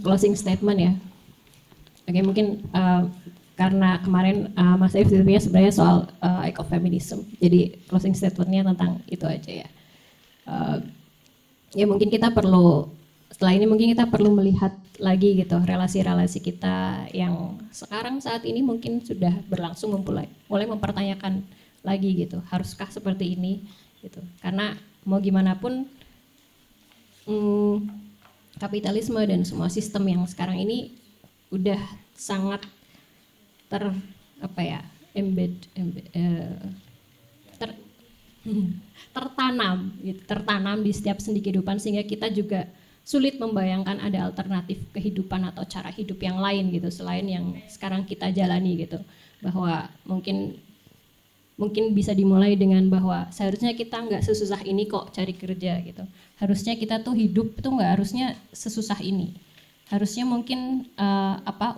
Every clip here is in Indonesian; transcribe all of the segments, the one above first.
closing statement ya. Oke, mungkin karena kemarin Mas Arif sebenarnya soal ecofeminism, jadi closing statementnya tentang itu aja ya. Ya mungkin kita perlu, setelah ini mungkin kita perlu melihat lagi gitu relasi-relasi kita yang sekarang saat ini mungkin sudah berlangsung, mulai mempertanyakan lagi gitu, haruskah seperti ini gitu. Karena mau gimana pun kapitalisme dan semua sistem yang sekarang ini udah sangat tertanam di setiap sendi kehidupan, sehingga kita juga sulit membayangkan ada alternatif kehidupan atau cara hidup yang lain gitu selain yang sekarang kita jalani gitu. Bahwa mungkin bisa dimulai dengan bahwa seharusnya kita nggak sesusah ini kok cari kerja gitu. Harusnya kita tuh hidup tuh nggak harusnya sesusah ini. Harusnya mungkin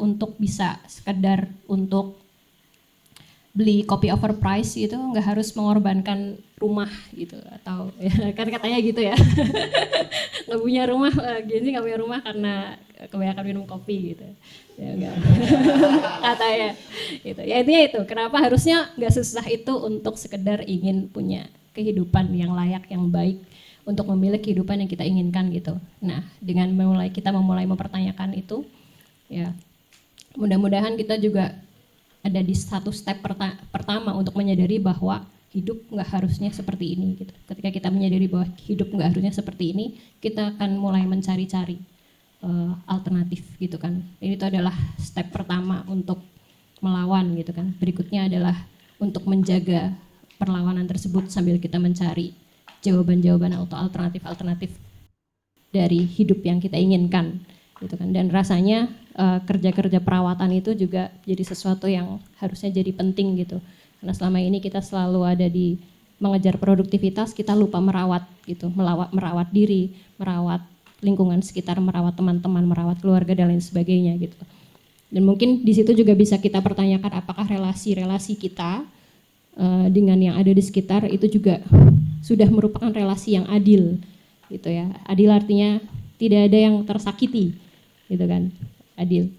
untuk bisa sekedar untuk beli kopi overpriced gitu nggak harus mengorbankan rumah gitu, atau ya, kan katanya gitu ya. Nggak punya rumah, Genzi nggak punya rumah karena kebanyakan minum kopi gitu ya, enggak. Katanya gitu ya, intinya itu kenapa harusnya nggak sesusah itu untuk sekedar ingin punya kehidupan yang layak, yang baik, untuk memilih kehidupan yang kita inginkan gitu. Nah, dengan kita memulai mempertanyakan itu ya, mudah-mudahan kita juga ada di satu step pertama untuk menyadari bahwa hidup nggak harusnya seperti ini gitu. Ketika kita menyadari bahwa hidup nggak harusnya seperti ini, kita akan mulai mencari-cari alternatif gitu kan. Ini itu adalah step pertama untuk melawan gitu kan. Berikutnya adalah untuk menjaga perlawanan tersebut sambil kita mencari jawaban-jawaban atau alternatif-alternatif dari hidup yang kita inginkan gitu kan. Dan rasanya kerja-kerja perawatan itu juga jadi sesuatu yang harusnya jadi penting gitu. Karena selama ini kita selalu ada di mengejar produktivitas, kita lupa merawat gitu, merawat diri, merawat lingkungan sekitar, merawat teman-teman, merawat keluarga dan lain sebagainya gitu. Dan mungkin di situ juga bisa kita pertanyakan apakah relasi-relasi kita dengan yang ada di sekitar itu juga sudah merupakan relasi yang adil gitu ya. Adil artinya tidak ada yang tersakiti gitu kan, adil.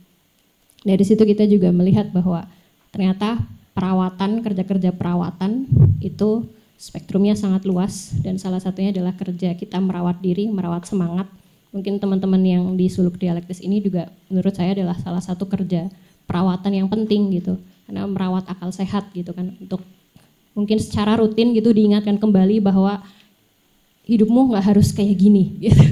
Dari situ kita juga melihat bahwa ternyata perawatan, kerja-kerja perawatan itu spektrumnya sangat luas, dan salah satunya adalah kerja kita merawat diri, merawat semangat. Mungkin teman-teman yang di suluk dialektis ini juga menurut saya adalah salah satu kerja perawatan yang penting gitu, karena merawat akal sehat gitu kan, untuk mungkin secara rutin gitu diingatkan kembali bahwa hidupmu nggak harus kayak gini gitu.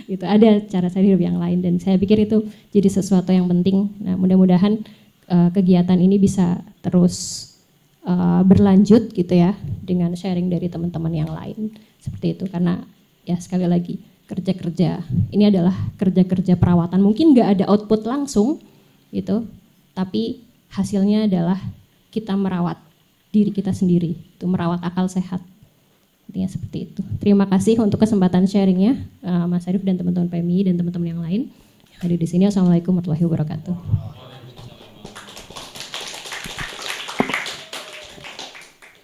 Gitu, ada cara hidup yang lain, dan saya pikir itu jadi sesuatu yang penting. Nah, mudah-mudahan kegiatan ini bisa terus berlanjut gitu ya, dengan sharing dari teman-teman yang lain seperti itu. Karena ya sekali lagi, kerja-kerja ini adalah kerja-kerja perawatan, mungkin nggak ada output langsung gitu, tapi hasilnya adalah kita merawat diri kita sendiri, itu merawat akal sehat. Intinya seperti itu. Terima kasih untuk kesempatan sharingnya Mas Arif dan teman-teman PMI dan teman-teman yang lain yang ada di sini. Assalamualaikum warahmatullahi wabarakatuh.